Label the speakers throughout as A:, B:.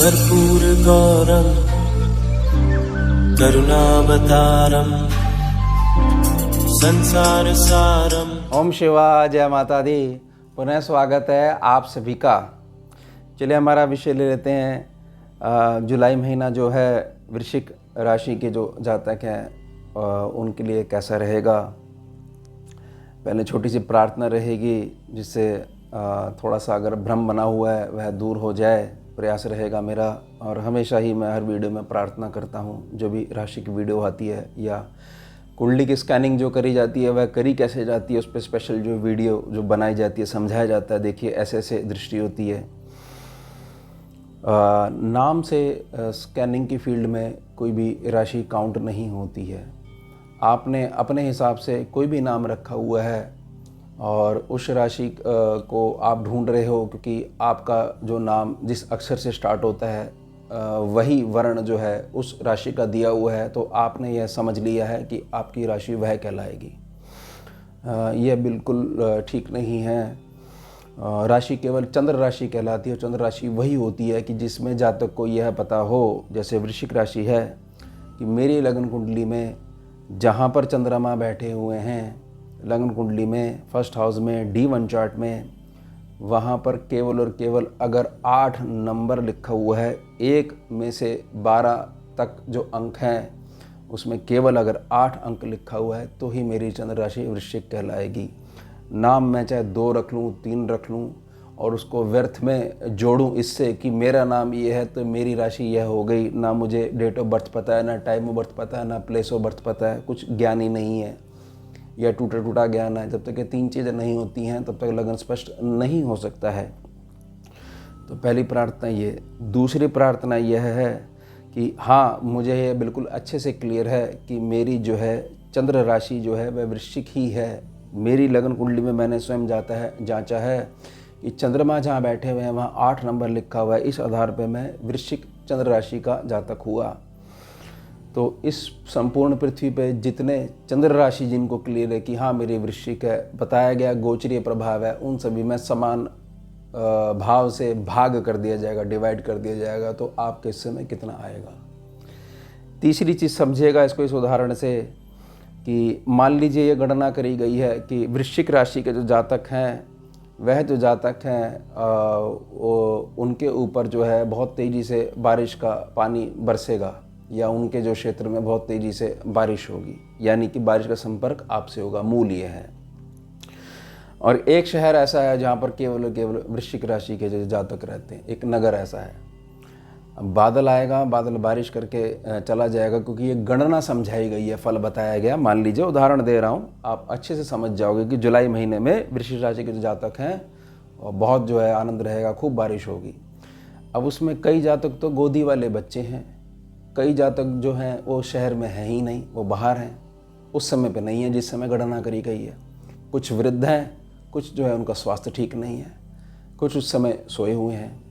A: कर्पूरगौरं करुणावतारं संसारसारं।
B: ओम शिवाय, जय माता दी। पुनः स्वागत है आप सभी का। चलिए हमारा विषय ले लेते हैं। जुलाई महीना जो है वृश्चिक राशि के जो जातक हैं उनके लिए कैसा रहेगा। पहले छोटी सी प्रार्थना रहेगी जिससे थोड़ा सा अगर भ्रम बना हुआ है वह दूर हो जाए, प्रयास रहेगा मेरा। और हमेशा ही मैं हर वीडियो में प्रार्थना करता हूँ, जो भी राशि की वीडियो आती है या कुंडली की स्कैनिंग जो करी जाती है वह करी कैसे जाती है, उस पर स्पेशल जो वीडियो जो बनाई जाती है, समझाया जाता है। देखिए ऐसे ऐसे दृष्टि होती है। नाम से स्कैनिंग की फील्ड में कोई भी राशि काउंट नहीं होती है। आपने अपने हिसाब से कोई भी नाम रखा हुआ है और उस राशि को आप ढूंढ रहे हो, क्योंकि आपका जो नाम जिस अक्षर से स्टार्ट होता है वही वर्ण जो है उस राशि का दिया हुआ है, तो आपने यह समझ लिया है कि आपकी राशि वह कहलाएगी। यह बिल्कुल ठीक नहीं है। राशि केवल चंद्र राशि कहलाती है। चंद्र राशि वही होती है कि जिसमें जातक को यह पता हो, जैसे वृश्चिक राशि है, कि मेरी लगन कुंडली में जहाँ पर चंद्रमा बैठे हुए हैं लगन कुंडली में फर्स्ट हाउस में D1 चार्ट में, वहाँ पर केवल और केवल अगर 8 नंबर लिखा हुआ है, 1 में से 12 तक जो अंक हैं उसमें केवल अगर 8 अंक लिखा हुआ है तो ही मेरी चंद्र राशि वृश्चिक कहलाएगी। नाम मैं चाहे 2 रख लूँ, 3 रख लूँ और उसको व्यर्थ में जोड़ूँ इससे कि मेरा नाम ये है तो मेरी राशि यह हो गई। ना मुझे डेट ऑफ बर्थ पता है, ना टाइम ऑफ बर्थ पता है, ना प्लेस ऑफ बर्थ पता है, कुछ ज्ञान ही नहीं है या टूटा टूटा ज्ञान है। जब तक ये 3 चीज़ें नहीं होती हैं तब तक लगन स्पष्ट नहीं हो सकता है। तो पहली प्रार्थना ये। दूसरी प्रार्थना यह है कि हाँ, मुझे ये बिल्कुल अच्छे से क्लियर है कि मेरी जो है चंद्र राशि जो है वह वृश्चिक ही है। मेरी लगन कुंडली में मैंने स्वयं जांचा है कि चंद्रमा जहाँ बैठे हुए हैं वहाँ 8 नंबर लिखा हुआ है। इस आधार पर मैं वृश्चिक चंद्र राशि का जातक हुआ। तो इस संपूर्ण पृथ्वी पे जितने चंद्र राशि जिनको क्लियर है कि हाँ मेरी वृश्चिक है, बताया गया गोचरीय प्रभाव है, उन सभी में समान भाव से भाग कर दिया जाएगा, डिवाइड कर दिया जाएगा। तो आपके हिस्से में कितना आएगा। तीसरी चीज़ समझिएगा इसको इस उदाहरण से कि मान लीजिए ये गणना करी गई है कि वृश्चिक राशि के जो जातक हैं, वह जो जातक हैं उनके ऊपर जो है बहुत तेज़ी से बारिश का पानी बरसेगा या उनके जो क्षेत्र में बहुत तेज़ी से बारिश होगी, यानी कि बारिश का संपर्क आपसे होगा। मूल ये है। और एक शहर ऐसा है जहाँ पर केवल वृश्चिक राशि के जो जातक रहते हैं। एक नगर ऐसा है। अब बादल आएगा, बादल बारिश करके चला जाएगा, क्योंकि ये गणना समझाई गई है, फल बताया गया। मान लीजिए उदाहरण दे रहा हूँ, आप अच्छे से समझ जाओगे कि जुलाई महीने में वृश्चिक राशि के जो जातक हैं और बहुत जो है आनंद रहेगा, खूब बारिश होगी। अब उसमें कई जातक तो गोदी वाले बच्चे हैं, कई जातक जो हैं वो शहर में हैं ही नहीं, वो बाहर हैं, उस समय पे नहीं है जिस समय गणना करी गई है। कुछ वृद्ध हैं, कुछ जो है उनका स्वास्थ्य ठीक नहीं है, कुछ उस समय सोए हुए हैं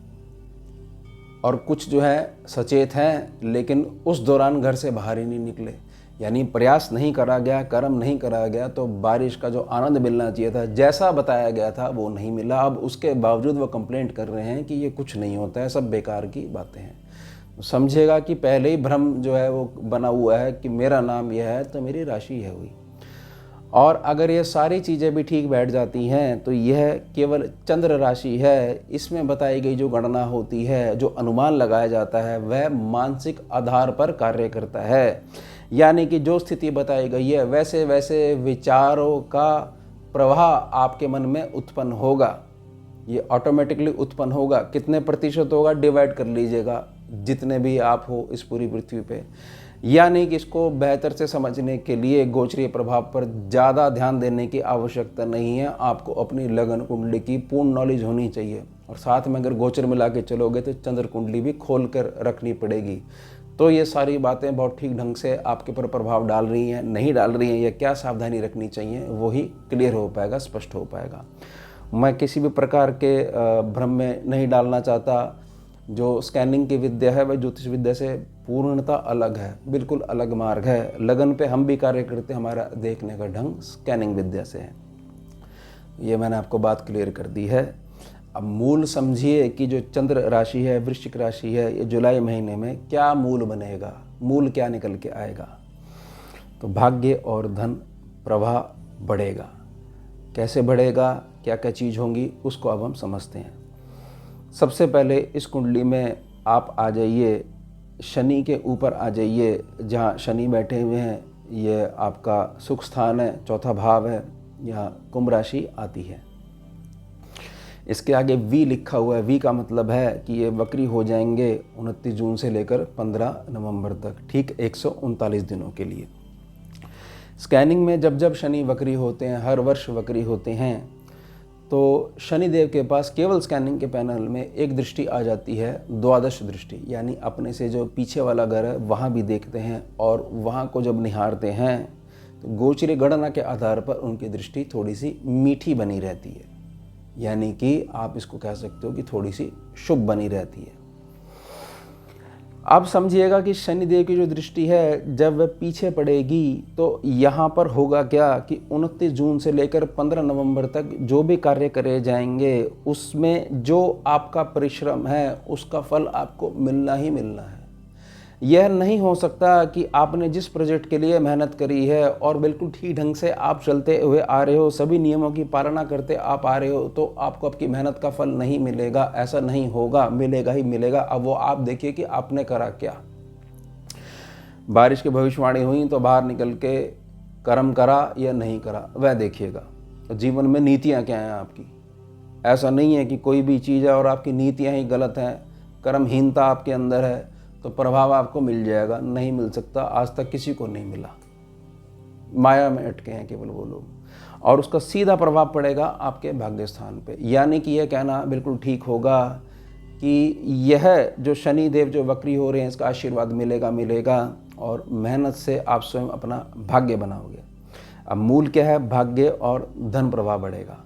B: और कुछ जो है सचेत हैं लेकिन उस दौरान घर से बाहर ही नहीं निकले। यानी प्रयास नहीं करा गया, कर्म नहीं करा गया, तो बारिश का जो आनंद मिलना चाहिए था, जैसा बताया गया था, वो नहीं मिला। अब उसके बावजूद वो कंप्लेंट कर रहे हैं कि ये कुछ नहीं होता है, सब बेकार की बातें हैं। समझेगा कि पहले ही भ्रम जो है वो बना हुआ है कि मेरा नाम यह है तो मेरी राशि यह हुई। और अगर ये सारी चीज़ें भी ठीक बैठ जाती हैं तो यह केवल चंद्र राशि है। इसमें बताई गई जो गणना होती है, जो अनुमान लगाया जाता है, वह मानसिक आधार पर कार्य करता है। यानी कि जो स्थिति बताई गई है वैसे वैसे विचारों का प्रवाह आपके मन में उत्पन्न होगा। ये ऑटोमेटिकली उत्पन्न होगा। कितने प्रतिशत होगा डिवाइड कर लीजिएगा, जितने भी आप हो इस पूरी पृथ्वी पे। यानी कि इसको बेहतर से समझने के लिए गोचरीय प्रभाव पर ज़्यादा ध्यान देने की आवश्यकता नहीं है। आपको अपनी लगन कुंडली की पूर्ण नॉलेज होनी चाहिए और साथ में अगर गोचर मिला के चलोगे तो चंद्र कुंडली भी खोल कर रखनी पड़ेगी। तो ये सारी बातें बहुत ठीक ढंग से आपके ऊपर प्रभाव डाल रही हैं, नहीं डाल रही हैं, या क्या सावधानी रखनी चाहिए, वही क्लियर हो पाएगा, स्पष्ट हो पाएगा। मैं किसी भी प्रकार के भ्रम में नहीं डालना चाहता। जो स्कैनिंग की विद्या है वह ज्योतिष विद्या से पूर्णतः अलग है, बिल्कुल अलग मार्ग है। लगन पे हम भी कार्य करते हैं, हमारा देखने का ढंग स्कैनिंग विद्या से है। ये मैंने आपको बात क्लियर कर दी है। अब मूल समझिए कि जो चंद्र राशि है, वृश्चिक राशि है, ये जुलाई महीने में क्या मूल बनेगा, मूल क्या निकल के आएगा। तो भाग्य और धन प्रवाह बढ़ेगा। कैसे बढ़ेगा, क्या क्या चीज़ होंगी, उसको अब हम समझते हैं। सबसे पहले इस कुंडली में आप आ जाइए, शनि के ऊपर आ जाइए, जहाँ शनि बैठे हुए हैं। ये आपका सुख स्थान है, चौथा भाव है, यहाँ कुंभ राशि आती है। इसके आगे वी लिखा हुआ है। वी का मतलब है कि ये वक्री हो जाएंगे 29 जून से लेकर 15 नवंबर तक, ठीक 139 दिनों के लिए। स्कैनिंग में जब जब शनि वक्री होते हैं, हर वर्ष वक्री होते हैं, तो शनिदेव के पास केवल स्कैनिंग के पैनल में एक दृष्टि आ जाती है, द्वादश दृष्टि, यानी अपने से जो पीछे वाला घर है वहाँ भी देखते हैं, और वहाँ को जब निहारते हैं तो गोचरी गणना के आधार पर उनकी दृष्टि थोड़ी सी मीठी बनी रहती है, यानी कि आप इसको कह सकते हो कि थोड़ी सी शुभ बनी रहती है। आप समझिएगा कि शनिदेव की जो दृष्टि है जब वह पीछे पड़ेगी तो यहाँ पर होगा क्या कि 29 जून से लेकर 15 नवंबर तक जो भी कार्य करे जाएंगे उसमें जो आपका परिश्रम है उसका फल आपको मिलना ही मिलना है। यह नहीं हो सकता कि आपने जिस प्रोजेक्ट के लिए मेहनत करी है और बिल्कुल ठीक ढंग से आप चलते हुए आ रहे हो, सभी नियमों की पालना करते आप आ रहे हो, तो आपको आपकी मेहनत का फल नहीं मिलेगा। ऐसा नहीं होगा, मिलेगा ही मिलेगा। अब वो आप देखिए कि आपने करा क्या। बारिश की भविष्यवाणी हुई तो बाहर निकल के कर्म करा या नहीं करा, वह देखिएगा। तो जीवन में नीतियाँ क्या हैं आपकी। ऐसा नहीं है कि कोई भी चीज़ है और आपकी नीतियाँ ही गलत हैं, कर्महीनता आपके अंदर है तो प्रभाव आपको मिल जाएगा। नहीं मिल सकता, आज तक किसी को नहीं मिला। माया में अटके हैं केवल वो लोग, और उसका सीधा प्रभाव पड़ेगा आपके भाग्य स्थान पे। यानी कि यह कहना बिल्कुल ठीक होगा कि यह जो शनि देव जो वक्री हो रहे हैं इसका आशीर्वाद मिलेगा, और मेहनत से आप स्वयं अपना भाग्य बनाओगे। अब मूल क्या है, भाग्य और धन प्रभाव बढ़ेगा।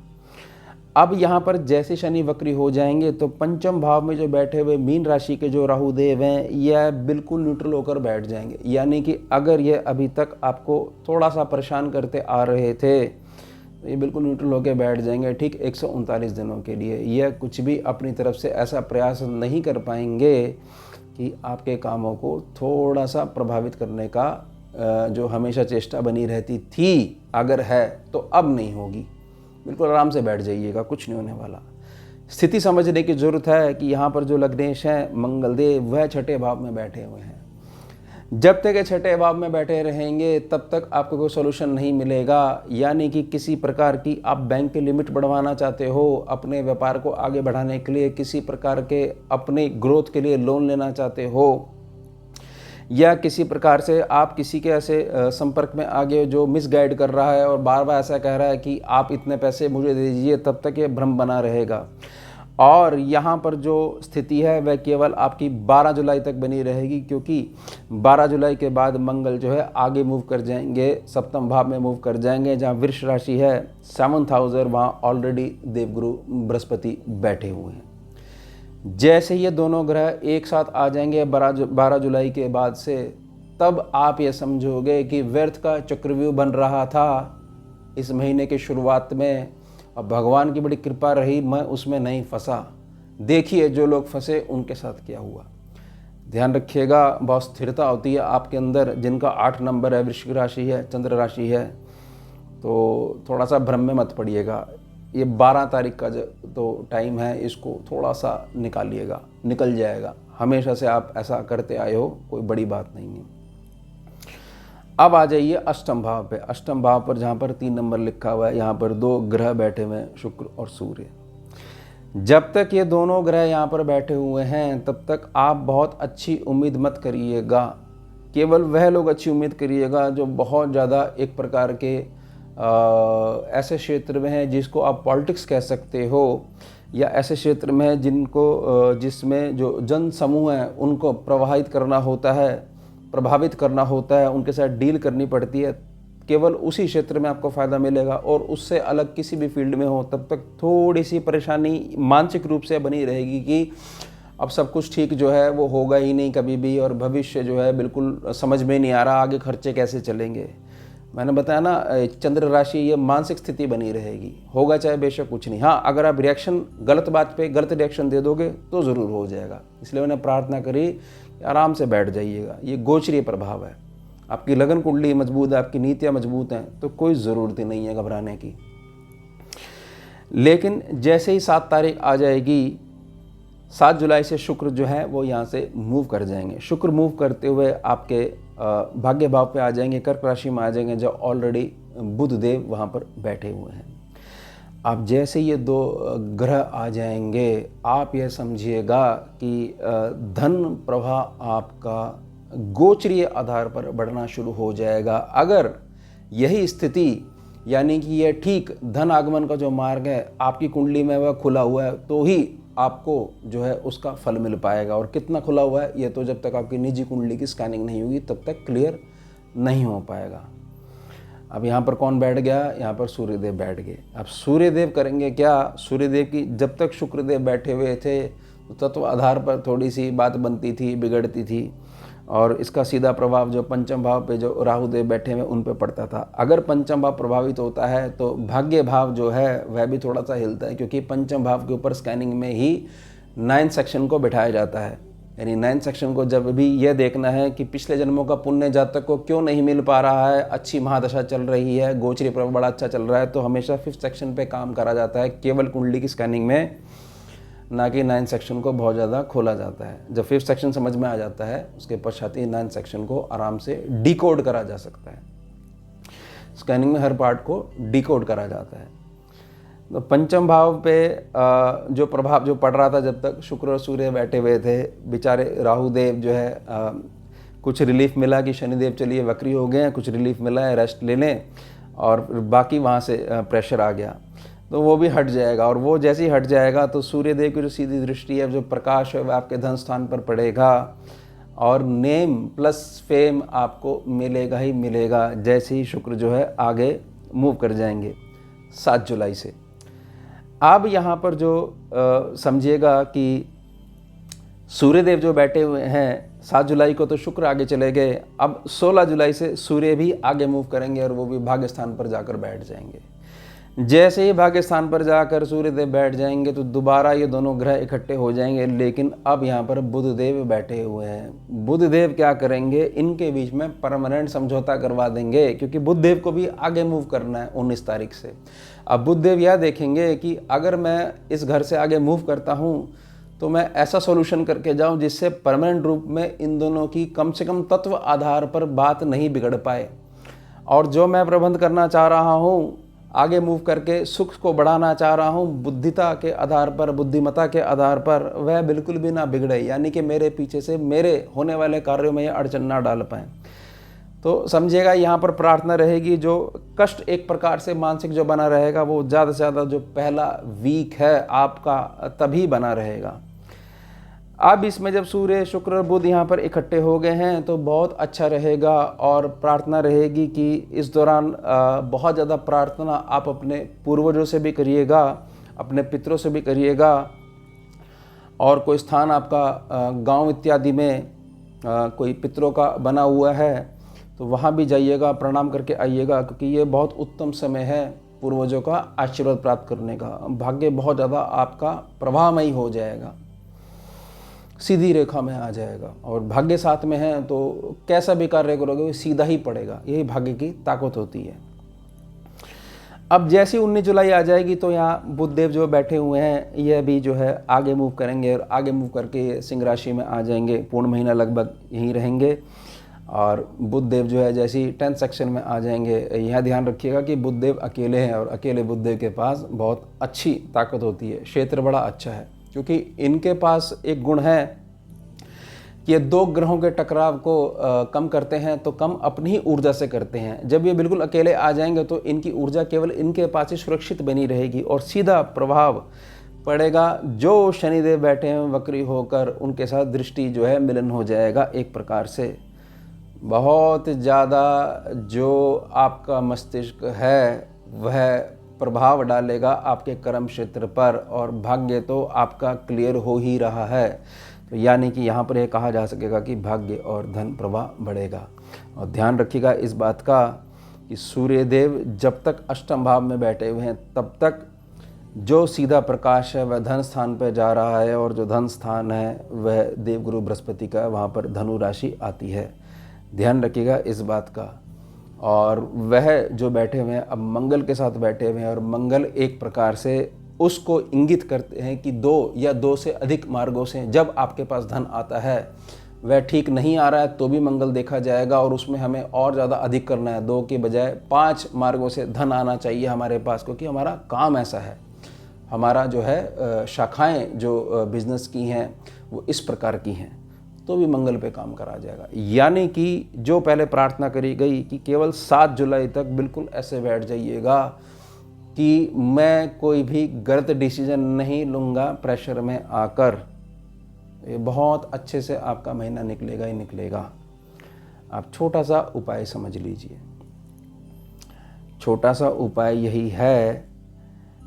B: अब यहाँ पर जैसे शनि वक्री हो जाएंगे तो पंचम भाव में जो बैठे हुए मीन राशि के जो राहु देव हैं यह बिल्कुल न्यूट्रल होकर बैठ जाएंगे। यानी कि अगर ये अभी तक आपको थोड़ा सा परेशान करते आ रहे थे तो ये बिल्कुल न्यूट्रल होकर बैठ जाएंगे, ठीक 139 दिनों के लिए। यह कुछ भी अपनी तरफ से ऐसा प्रयास नहीं कर पाएंगे कि आपके कामों को थोड़ा सा प्रभावित करने का जो हमेशा चेष्टा बनी रहती थी, अगर है तो अब नहीं होगी। बिल्कुल आराम से बैठ जाइएगा, कुछ नहीं होने वाला। स्थिति समझने की जरूरत है कि यहाँ पर जो लग्नेश हैं मंगल देव वह छठे भाव में बैठे हुए हैं। जब तक ये छठे भाव में बैठे रहेंगे तब तक आपको कोई सोल्यूशन नहीं मिलेगा। यानी कि किसी प्रकार की आप बैंक की लिमिट बढ़वाना चाहते हो, अपने व्यापार को आगे बढ़ाने के लिए, किसी प्रकार के अपने ग्रोथ के लिए लोन लेना चाहते हो, या किसी प्रकार से आप किसी के ऐसे संपर्क में आ गए जो मिसगाइड कर रहा है और बार बार ऐसा कह रहा है कि आप इतने पैसे मुझे दे दीजिए, तब तक ये भ्रम बना रहेगा। और यहाँ पर जो स्थिति है वह केवल आपकी 12 जुलाई तक बनी रहेगी, क्योंकि 12 जुलाई के बाद मंगल जो है आगे मूव कर जाएंगे, सप्तम भाव में मूव कर जाएंगे, जहाँ वृष राशि है 7th हाउस, वहाँ ऑलरेडी देवगुरु बृहस्पति बैठे हुए हैं। जैसे ये दोनों ग्रह एक साथ आ जाएंगे 12 जुलाई के बाद से, तब आप ये समझोगे कि व्यर्थ का चक्रव्यूह बन रहा था इस महीने के शुरुआत में, और भगवान की बड़ी कृपा रही, मैं उसमें नहीं फंसा। देखिए जो लोग फंसे उनके साथ क्या हुआ। ध्यान रखिएगा, बहुत स्थिरता होती है आपके अंदर। जिनका 8 नंबर है, वृश्चिक राशि है, चंद्र राशि है, तो थोड़ा सा भ्रम में मत पड़िएगा। ये 12 तारीख का तो टाइम है, इसको थोड़ा सा निकालिएगा, निकल जाएगा। हमेशा से आप ऐसा करते आए हो, कोई बड़ी बात नहीं है। अब आ जाइए अष्टम भाव पे। अष्टम भाव पर जहाँ पर 3 नंबर लिखा हुआ है, यहाँ पर 2 ग्रह बैठे हुए हैं, शुक्र और सूर्य। जब तक ये दोनों ग्रह यहाँ पर बैठे हुए हैं तब तक आप बहुत अच्छी उम्मीद मत करिएगा। केवल वह लोग अच्छी उम्मीद करिएगा जो बहुत ज़्यादा एक प्रकार के ऐसे क्षेत्र में है जिसको आप पॉलिटिक्स कह सकते हो, या ऐसे क्षेत्र में है जिनको जिसमें जो जन समूह हैं उनको प्रभावित करना होता है, उनके साथ डील करनी पड़ती है। केवल उसी क्षेत्र में आपको फ़ायदा मिलेगा, और उससे अलग किसी भी फील्ड में हो तब तक थोड़ी सी परेशानी मानसिक रूप से बनी रहेगी कि अब सब कुछ ठीक जो है वो होगा ही नहीं कभी भी, और भविष्य जो है बिल्कुल समझ में नहीं आ रहा, आगे खर्चे कैसे चलेंगे। मैंने बताया ना, चंद्र राशि ये मानसिक स्थिति बनी रहेगी, होगा चाहे बेशक कुछ नहीं। हाँ, अगर आप रिएक्शन गलत बात पे गलत रिएक्शन दे दोगे तो ज़रूर हो जाएगा। इसलिए मैंने प्रार्थना करी कि आराम से बैठ जाइएगा। ये गोचरीय प्रभाव है, आपकी लगन कुंडली मजबूत है, आपकी नीतियाँ मजबूत हैं, तो कोई ज़रूरत ही नहीं है घबराने की। लेकिन जैसे ही 7 तारीख आ जाएगी, 7 जुलाई से शुक्र जो है वो यहाँ से मूव कर जाएंगे। शुक्र मूव करते हुए आपके भाग्य भाव पे आ जाएंगे, कर्क राशि में आ जाएंगे, जो ऑलरेडी बुध देव वहाँ पर बैठे हुए हैं। अब जैसे ये 2 ग्रह आ जाएंगे, आप यह समझिएगा कि धन प्रवाह आपका गोचरीय आधार पर बढ़ना शुरू हो जाएगा। अगर यही स्थिति, यानी कि यह ठीक धन आगमन का जो मार्ग है आपकी कुंडली में वह खुला हुआ है, तो ही आपको जो है उसका फल मिल पाएगा। और कितना खुला हुआ है ये तो जब तक आपकी निजी कुंडली की स्कैनिंग नहीं होगी तब तक क्लियर नहीं हो पाएगा। अब यहाँ पर कौन बैठ गया? यहाँ पर सूर्यदेव बैठ गए। अब सूर्यदेव करेंगे क्या? सूर्यदेव की जब तक शुक्रदेव बैठे हुए थे तो तत्व आधार पर थोड़ी सी बात बनती थी, बिगड़ती थी, और इसका सीधा प्रभाव जो पंचम भाव पे जो राहु देव बैठे हुए उन पे पड़ता था। अगर पंचम भाव प्रभावित होता है तो भाग्य भाव जो है वह भी थोड़ा सा हिलता है, क्योंकि पंचम भाव के ऊपर स्कैनिंग में ही 9th सेक्शन को बिठाया जाता है। यानी 9th सेक्शन को जब भी यह देखना है कि पिछले जन्मों का पुण्य जातक को क्यों नहीं मिल पा रहा है, अच्छी महादशा चल रही है, गोचरी प्रभाव बड़ा अच्छा चल रहा है, तो हमेशा 5th सेक्शन पे काम करा जाता है केवल कुंडली की स्कैनिंग में, ना कि 9th सेक्शन को बहुत ज़्यादा खोला जाता है। जब 5th सेक्शन समझ में आ जाता है उसके पश्चात ही 9th सेक्शन को आराम से डिकोड करा जा सकता है। स्कैनिंग में हर पार्ट को डिकोड करा जाता है। तो पंचम भाव पे जो प्रभाव जो पड़ रहा था जब तक शुक्र और सूर्य बैठे हुए थे, बेचारे राहु देव जो है कुछ रिलीफ मिला कि शनिदेव चलिए वक्री हो गए हैं, कुछ रिलीफ मिला है, रेस्ट ले लें, और बाकी वहाँ से प्रेशर आ गया तो वो भी हट जाएगा। और वो जैसे ही हट जाएगा तो सूर्यदेव की जो सीधी दृष्टि है, जो प्रकाश है, वह आपके धन स्थान पर पड़ेगा और नेम प्लस फेम आपको मिलेगा ही मिलेगा, जैसे ही शुक्र जो है आगे मूव कर जाएंगे 7 जुलाई से। अब यहाँ पर जो समझिएगा कि सूर्यदेव जो बैठे हुए हैं 7 जुलाई को तो शुक्र आगे चले गए, अब 16 जुलाई से सूर्य भी आगे मूव करेंगे और वो भी भाग्य स्थान पर जाकर बैठ जाएंगे। जैसे ही भाग्य स्थान पर जाकर सूर्यदेव बैठ जाएंगे तो दोबारा ये दोनों ग्रह इकट्ठे हो जाएंगे, लेकिन अब यहाँ पर बुधदेव बैठे हुए हैं। बुधदेव क्या करेंगे? इनके बीच में परमानेंट समझौता करवा देंगे, क्योंकि बुधदेव को भी आगे मूव करना है 19 तारीख से। अब बुधदेव यह देखेंगे कि अगर मैं इस घर से आगे मूव करता हूँ तो मैं ऐसा सॉल्यूशन करके जाऊँ जिससे परमानेंट रूप में इन दोनों की कम से कम तत्व आधार पर बात नहीं बिगड़ पाए, और जो मैं प्रबंध करना चाह रहा हूँ, आगे मूव करके सुख को बढ़ाना चाह रहा हूँ बुद्धिता के आधार पर, बुद्धिमता के आधार पर, वह बिल्कुल भी ना बिगड़े, यानी कि मेरे पीछे से मेरे होने वाले कार्यों में ये अड़चन ना डाल पाएँ। तो समझिएगा यहाँ पर प्रार्थना रहेगी, जो कष्ट एक प्रकार से मानसिक जो बना रहेगा वो ज़्यादा से ज़्यादा जो पहला वीक है आपका तभी बना रहेगा। अब इसमें जब सूर्य शुक्र और बुध यहाँ पर इकट्ठे हो गए हैं तो बहुत अच्छा रहेगा, और प्रार्थना रहेगी कि इस दौरान बहुत ज़्यादा प्रार्थना आप अपने पूर्वजों से भी करिएगा, अपने पितरों से भी करिएगा, और कोई स्थान आपका गांव इत्यादि में कोई पितरों का बना हुआ है तो वहाँ भी जाइएगा, प्रणाम करके आइएगा, क्योंकि ये बहुत उत्तम समय है पूर्वजों का आशीर्वाद प्राप्त करने का। भाग्य बहुत ज़्यादा आपका प्रभावमयी हो जाएगा, सीधी रेखा में आ जाएगा, और भाग्य साथ में है तो कैसा भी कार्य करोगे वो सीधा ही पड़ेगा। यही भाग्य की ताकत होती है। अब जैसे 19 जुलाई आ जाएगी तो यहाँ बुधदेव जो बैठे हुए हैं यह भी जो है आगे मूव करेंगे, और आगे मूव करके सिंह राशि में आ जाएंगे। पूर्ण महीना लगभग यहीं रहेंगे, और बुधदेव जो है जैसे ही 10th सेक्शन में आ जाएंगे। यह ध्यान रखिएगा कि बुधदेव अकेले हैं, और अकेले बुधदेव के पास बहुत अच्छी ताकत होती है, क्षेत्र बड़ा अच्छा है, क्योंकि इनके पास एक गुण है कि ये 2 ग्रहों के टकराव को कम करते हैं तो कम अपनी ही ऊर्जा से करते हैं। जब ये बिल्कुल अकेले आ जाएंगे तो इनकी ऊर्जा केवल इनके पास ही सुरक्षित बनी रहेगी, और सीधा प्रभाव पड़ेगा जो शनिदेव बैठे हैं वक्री होकर, उनके साथ दृष्टि जो है मिलन हो जाएगा। एक प्रकार से बहुत ज़्यादा जो आपका मस्तिष्क है वह प्रभाव डालेगा आपके कर्म क्षेत्र पर, और भाग्य तो आपका क्लियर हो ही रहा है। तो यानी कि यहाँ पर यह कहा जा सकेगा कि भाग्य और धन प्रवाह बढ़ेगा। और ध्यान रखिएगा इस बात का कि सूर्य देव जब तक अष्टम भाव में बैठे हुए हैं तब तक जो सीधा प्रकाश है वह धन स्थान पर जा रहा है, और जो धन स्थान है वह देवगुरु बृहस्पति का, वहाँ पर धनु राशि आती है। ध्यान रखिएगा इस बात का। और वह जो बैठे हुए हैं अब मंगल के साथ बैठे हुए हैं, और मंगल एक प्रकार से उसको इंगित करते हैं कि 2 या 2 से अधिक मार्गों से जब आपके पास धन आता है, वह ठीक नहीं आ रहा है तो भी मंगल देखा जाएगा, और उसमें हमें और ज़्यादा अधिक करना है। 2 के बजाय 5 मार्गों से धन आना चाहिए हमारे पास, क्योंकि हमारा काम ऐसा है, हमारा जो है शाखाएं जो बिजनेस की हैं वो इस प्रकार की हैं, तो भी मंगल पे काम करा जाएगा। यानी कि जो पहले प्रार्थना करी गई कि केवल 7 जुलाई तक बिल्कुल ऐसे बैठ जाइएगा कि मैं कोई भी गलत डिसीजन नहीं लूँगा प्रेशर में आकर, ये बहुत अच्छे से आपका महीना निकलेगा ही निकलेगा। आप छोटा सा उपाय समझ लीजिए। छोटा सा उपाय यही है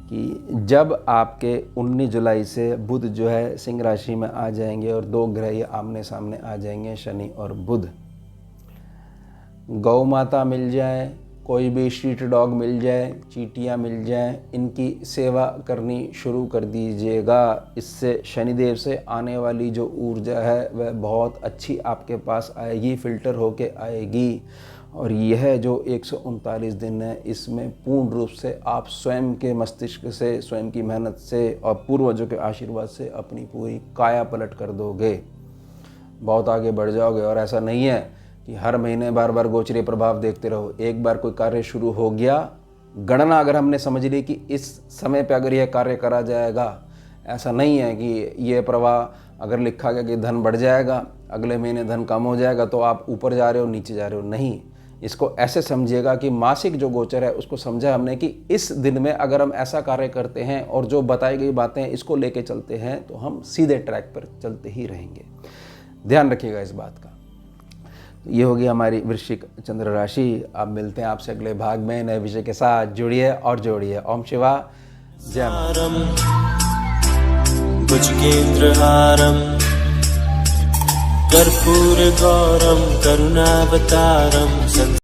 B: कि जब आपके 19 जुलाई से बुध जो है सिंह राशि में आ जाएंगे और 2 ग्रह आमने सामने आ जाएंगे, शनि और बुध, गौ माता मिल जाए, कोई भी स्ट्रीट डॉग मिल जाए, चींटियाँ मिल जाएं, इनकी सेवा करनी शुरू कर दीजिएगा। इससे शनिदेव से आने वाली जो ऊर्जा है वह बहुत अच्छी आपके पास आएगी, फिल्टर होके आएगी। और यह जो 139 दिन है इसमें पूर्ण रूप से आप स्वयं के मस्तिष्क से, स्वयं की मेहनत से और पूर्वजों के आशीर्वाद से अपनी पूरी काया पलट कर दोगे, बहुत आगे बढ़ जाओगे। और ऐसा नहीं है कि हर महीने बार बार गोचरीय प्रभाव देखते रहो। एक बार कोई कार्य शुरू हो गया, गणना अगर हमने समझ ली कि इस समय पे अगर यह कार्य करा जाएगा, ऐसा नहीं है कि ये प्रवाह अगर लिखा गया कि धन बढ़ जाएगा, अगले महीने धन कम हो जाएगा तो आप ऊपर जा रहे हो नीचे जा रहे हो। नहीं, इसको ऐसे समझिएगा कि मासिक जो गोचर है उसको समझा हमने कि इस दिन में अगर हम ऐसा कार्य करते हैं और जो बताई गई बातें इसको लेके चलते हैं तो हम सीधे ट्रैक पर चलते ही रहेंगे। ध्यान रखिएगा इस बात का। तो ये होगी हमारी वृश्चिक चंद्र राशि। अब मिलते हैं आपसे अगले भाग में नए विषय के साथ। जुड़िए और जोड़िए। ओम शिवा जय मां।
A: भुजगेन्द्रहारं कर्पूरगौरं करुणावतारं